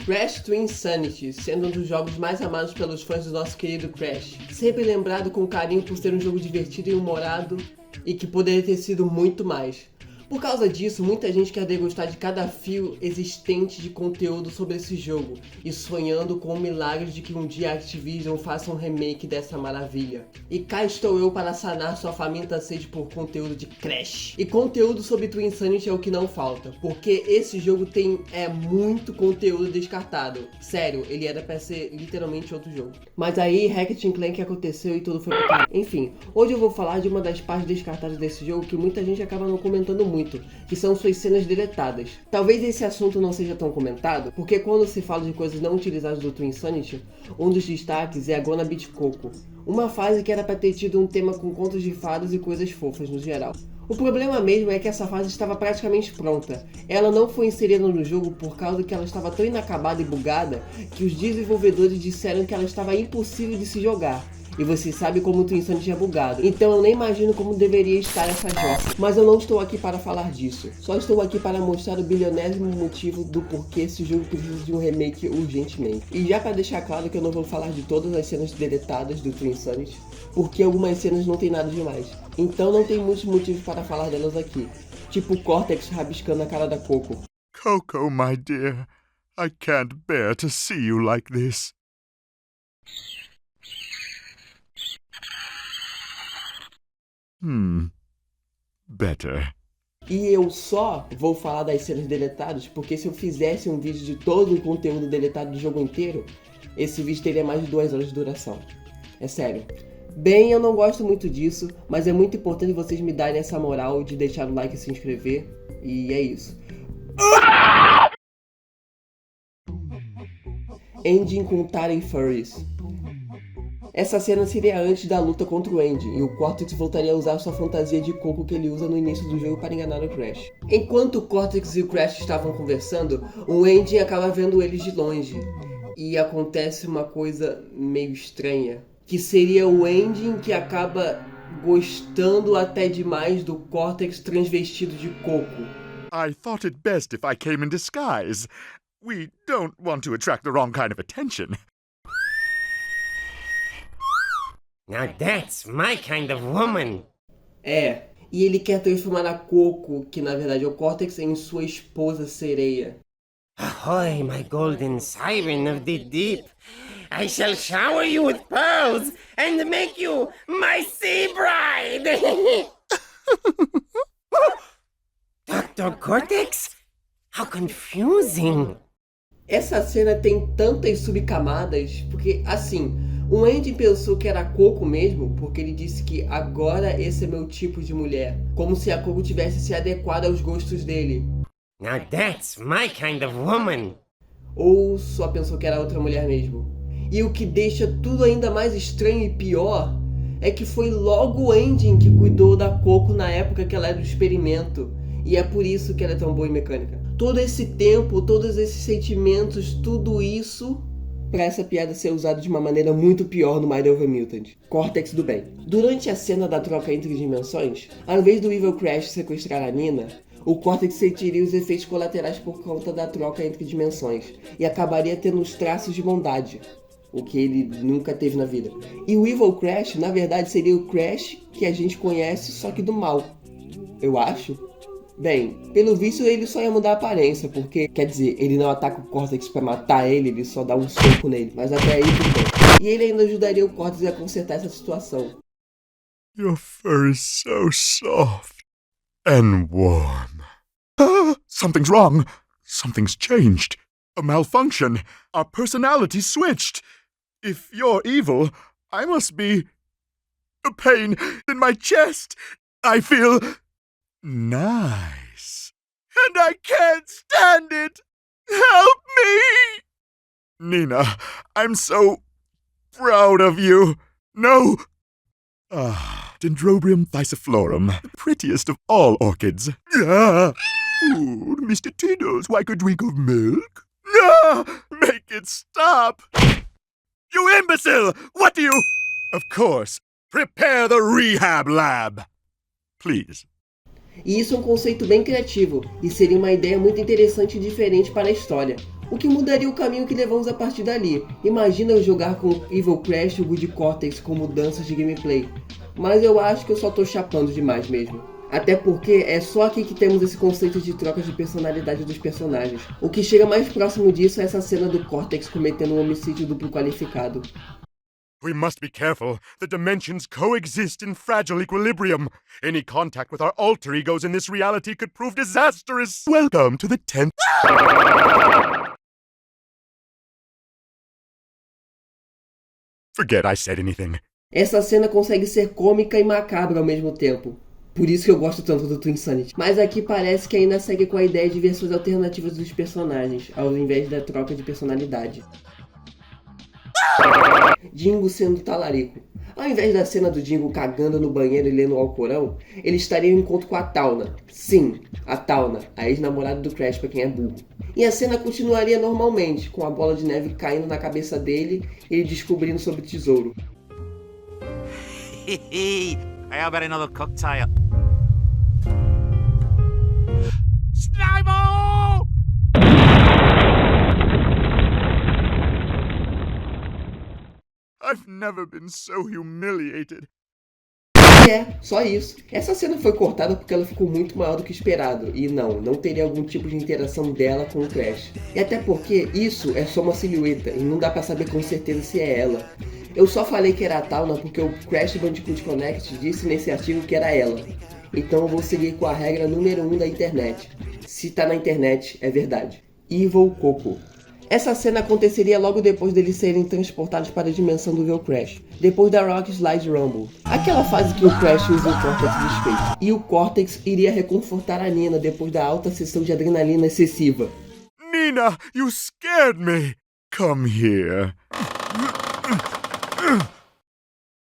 Crash to Insanity, sendo um dos jogos mais amados pelos fãs do nosso querido Crash. Sempre lembrado com carinho por ser um jogo divertido e humorado e que poderia ter sido muito mais. Por causa disso, muita gente quer degustar de cada fio existente de conteúdo sobre esse jogo e sonhando com o milagre de que um dia a Activision faça um remake dessa maravilha. E cá estou eu para sanar sua faminta sede por conteúdo de Crash. E conteúdo sobre Twin Insanity é o que não falta, porque esse jogo tem muito conteúdo descartado. Sério, ele era para ser literalmente outro jogo. Mas aí Ratchet & Clank aconteceu e tudo foi pro caralho. Enfim, hoje eu vou falar de uma das partes descartadas desse jogo que muita gente acaba não comentando muito, que são suas cenas deletadas. Talvez esse assunto não seja tão comentado, porque quando se fala de coisas não utilizadas do Twin Insanity, um dos destaques é a Gonna Beat Coco, uma fase que era para ter tido um tema com contos de fadas e coisas fofas no geral. O problema mesmo é que essa fase estava praticamente pronta. Ela não foi inserida no jogo por causa que ela estava tão inacabada e bugada que os desenvolvedores disseram que ela estava impossível de se jogar. E você sabe como o Twin Insanity é bugado, então eu nem imagino como deveria estar essa jossa. Mas eu não estou aqui para falar disso, só estou aqui para mostrar o bilionésimo motivo do porquê esse jogo precisa de um remake urgentemente. E já para deixar claro que eu não vou falar de todas as cenas deletadas do Twin Insanity, porque algumas cenas não tem nada demais. Então não tem muitos motivos para falar delas aqui, tipo o Cortex rabiscando a cara da Coco. Coco, my dear, I can't bear to see you like this. Better. E eu só vou falar das cenas deletadas porque se eu fizesse um vídeo de todo o conteúdo deletado do jogo inteiro, esse vídeo teria mais de 2 horas de duração. É sério. Bem, eu não gosto muito disso, mas é muito importante vocês me darem essa moral de deixar o like e se inscrever. E é isso. Ending com Tara e Furries. Essa cena seria antes da luta contra o Andy, e o Cortex voltaria a usar sua fantasia de coco que ele usa no início do jogo para enganar o Crash. Enquanto o Cortex e o Crash estavam conversando, o Andy acaba vendo eles de longe, e acontece uma coisa meio estranha, que seria o Andy que acaba gostando até demais do Cortex transvestido de coco. I thought it best if I came in disguise. We don't want to attract the wrong kind of attention. Now that's my kind of woman. É, e ele quer transformar a Coco, que na verdade é o Cortex, em sua esposa sereia. Ahoy, my golden siren of the deep. I shall shower you with pearls and make you my sea bride. Dr. Cortex? How confusing. Essa cena tem tantas subcamadas, porque assim, o Andy pensou que era a Coco mesmo, porque ele disse que agora esse é meu tipo de mulher, como se a Coco tivesse se adequado aos gostos dele. Now that's my kind of woman. Ou só pensou que era outra mulher mesmo. E o que deixa tudo ainda mais estranho e pior é que foi logo o Andy que cuidou da Coco na época que ela era do experimento, e é por isso que ela é tão boa em mecânica. Todo esse tempo, todos esses sentimentos, tudo isso pra essa piada ser usada de uma maneira muito pior no Mighty Over Mutant. Cortex do bem. Durante a cena da troca entre dimensões, ao invés do Evil Crash sequestrar a Nina, o Cortex sentiria os efeitos colaterais por conta da troca entre dimensões e acabaria tendo os traços de bondade, o que ele nunca teve na vida. E o Evil Crash, na verdade, seria o Crash que a gente conhece, só que do mal. Eu acho. Bem, pelo visto ele só ia mudar a aparência, porque, quer dizer, ele não ataca o Cortex pra matar ele só dá um soco nele, mas até aí tudo bem. E ele ainda ajudaria o Cortex a consertar essa situação. Your fur is so soft and warm. Something's wrong. Something's changed. A malfunction. Our personality switched. If you're evil, I must be... a pain in my chest. I feel... nice. And I can't stand it. Help me! Nina, I'm so proud of you. No! Dendrobium thysiflorum, the prettiest of all orchids. Food, Mr. Tiddles, like a drink of milk? Make it stop! You imbecile! What do you... Of course, prepare the rehab lab. Please. E isso é um conceito bem criativo, e seria uma ideia muito interessante e diferente para a história. o que mudaria o caminho que levamos a partir dali. Imagina eu jogar com Evil Crash e o Good Cortex com mudanças de gameplay, mas eu acho que eu só tô chapando demais mesmo. Até porque é só aqui que temos esse conceito de troca de personalidade dos personagens. O que chega mais próximo disso é essa cena do Cortex cometendo um homicídio duplo qualificado. We must be careful. The dimensions coexist in fragile equilibrium. Any contact with our alter egos in this reality could prove disastrous. Welcome to the 10th. Forget I said anything. Essa cena consegue ser cômica e macabra ao mesmo tempo. Por isso que eu gosto tanto do Twinsanity. Mas aqui parece que ainda segue com a ideia de versões alternativas dos personagens, ao invés da troca de personalidade. Dingo sendo talarico. Ao invés da cena do Dingo cagando no banheiro e lendo o Alcorão, ele estaria em encontro com a Tauna. Sim, a Tauna, a ex-namorada do Crash pra quem é burro. E a cena continuaria normalmente, com a bola de neve caindo na cabeça dele e ele descobrindo sobre o tesouro. How about another cocktail? Snowball! I've never been so humiliated. Só isso. Essa cena foi cortada porque ela ficou muito maior do que esperado. E não teria algum tipo de interação dela com o Crash. E até porque isso é só uma silhueta e não dá pra saber com certeza se é ela. Eu só falei que era a Tauna porque o Crash Bandicoot Connect disse nesse artigo que era ela. Então eu vou seguir com a regra número 1 da internet. Se tá na internet, é verdade. Evil Coco. Essa cena aconteceria logo depois deles serem transportados para a dimensão do Evil Crash, depois da Rock Slide Rumble. Aquela fase que o Crash usa o Cortex desfeito. E o Cortex iria reconfortar a Nina depois da alta sessão de adrenalina excessiva. Nina, you scared me. Come here.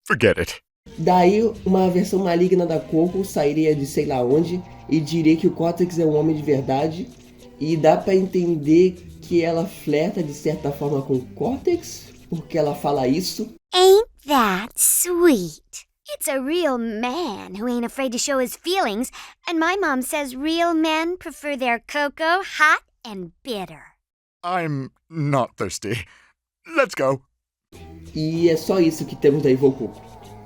Forget it. Daí, uma versão maligna da Coco sairia de sei lá onde e diria que o Cortex é um homem de verdade. E dá pra entender que ela flerta de certa forma com o Cortex, porque ela fala isso. Ain't that sweet? It's a real man who ain't afraid to show his feelings, and my mom says real men prefer their cocoa hot and bitter. I'm not thirsty. Let's go. E é só isso que temos da Evil Coco.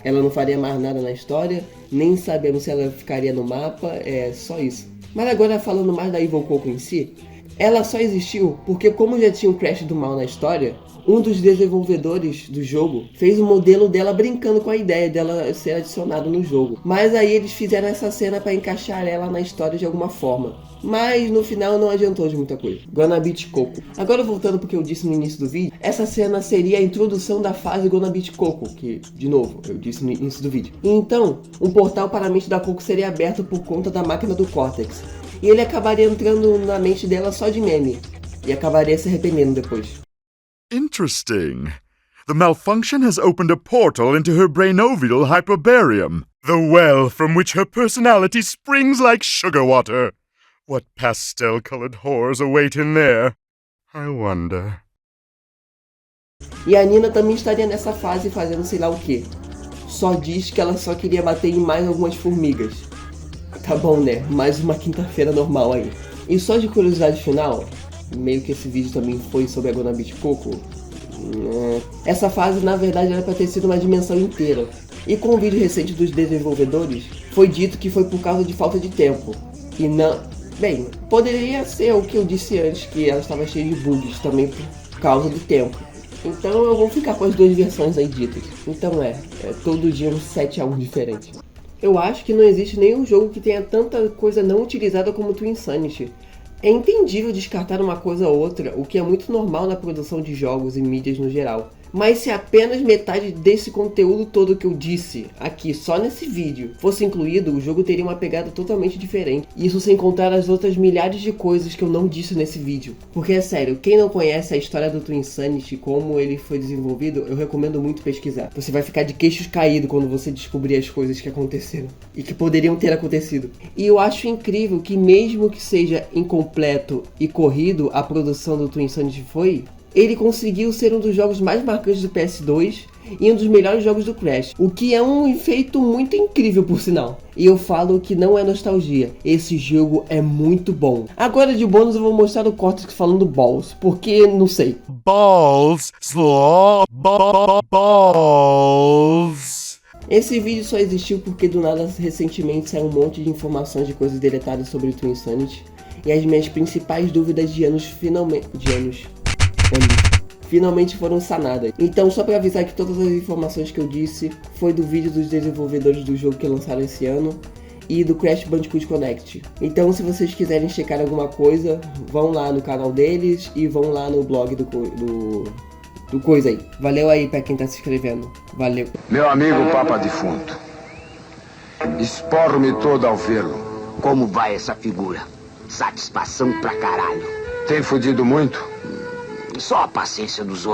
Ela não faria mais nada na história, nem sabemos se ela ficaria no mapa, é só isso. Mas agora falando mais da Evil Coco em si, ela só existiu porque, como já tinha um Crash do mal na história, um dos desenvolvedores do jogo fez um modelo dela brincando com a ideia dela ser adicionada no jogo. Mas aí eles fizeram essa cena para encaixar ela na história de alguma forma. Mas no final não adiantou de muita coisa. Gonna Beat Coco. Agora voltando porque eu disse no início do vídeo, essa cena seria a introdução da fase Gonna Beat Coco, que, de novo, eu disse no início do vídeo. Então, um portal para a mente da Coco seria aberto por conta da máquina do Cortex. E ele acabaria entrando na mente dela só de meme. E acabaria se arrependendo depois. Interesting. The malfunction has opened a portal into her brainovial hyperbarium, the well from which her personality springs like sugar water. What pastel-colored horrors await in there? I wonder. E a Nina também estaria nessa fase fazendo sei lá o que. Só diz que ela só queria bater em mais algumas formigas. Tá bom, né? Mais uma quinta-feira normal aí. E só de curiosidade final, meio que esse vídeo também foi sobre a Gonna Beat Coco. Essa fase na verdade era pra ter sido uma dimensão inteira. E com o vídeo recente dos desenvolvedores, foi dito que foi por causa de falta de tempo. E não... Bem, poderia ser o que eu disse antes, que ela estava cheia de bugs também por causa do tempo. Então eu vou ficar com as duas versões aí ditas. Então é todo dia um 7-1 diferente. Eu acho que não existe nenhum jogo que tenha tanta coisa não utilizada como Twinsanity. É entendível descartar uma coisa ou outra, o que é muito normal na produção de jogos e mídias no geral. Mas se apenas metade desse conteúdo todo que eu disse aqui, só nesse vídeo, fosse incluído, o jogo teria uma pegada totalmente diferente. Isso sem contar as outras milhares de coisas que eu não disse nesse vídeo. Porque é sério, quem não conhece a história do Twinsanity, como ele foi desenvolvido, eu recomendo muito pesquisar. Você vai ficar de queixos caídos quando você descobrir as coisas que aconteceram e que poderiam ter acontecido. E eu acho incrível que mesmo que seja incompleto e corrido, a produção do Twinsanity foi... Ele conseguiu ser um dos jogos mais marcantes do PS2 e um dos melhores jogos do Crash, o que é um efeito muito incrível por sinal. E eu falo que não é nostalgia, esse jogo é muito bom. Agora de bônus eu vou mostrar o Cortex falando balls, porque não sei. Balls, balls. Esse vídeo só existiu porque do nada recentemente saiu um monte de informações de coisas deletadas sobre o Twin Insanity. E as minhas principais dúvidas de anos finalmente foram sanadas. Então só para avisar que todas as informações que eu disse foi do vídeo dos desenvolvedores do jogo que lançaram esse ano e do Crash Bandicoot Connect. Então se vocês quiserem checar alguma coisa, vão lá no canal deles e vão lá no blog do coisa aí. Valeu aí pra quem tá se inscrevendo. Valeu. Meu amigo Papa Defunto, esporro-me todo ao vê-lo. Como vai essa figura? Satisfação pra caralho. Tem fudido muito? Só a paciência dos outros.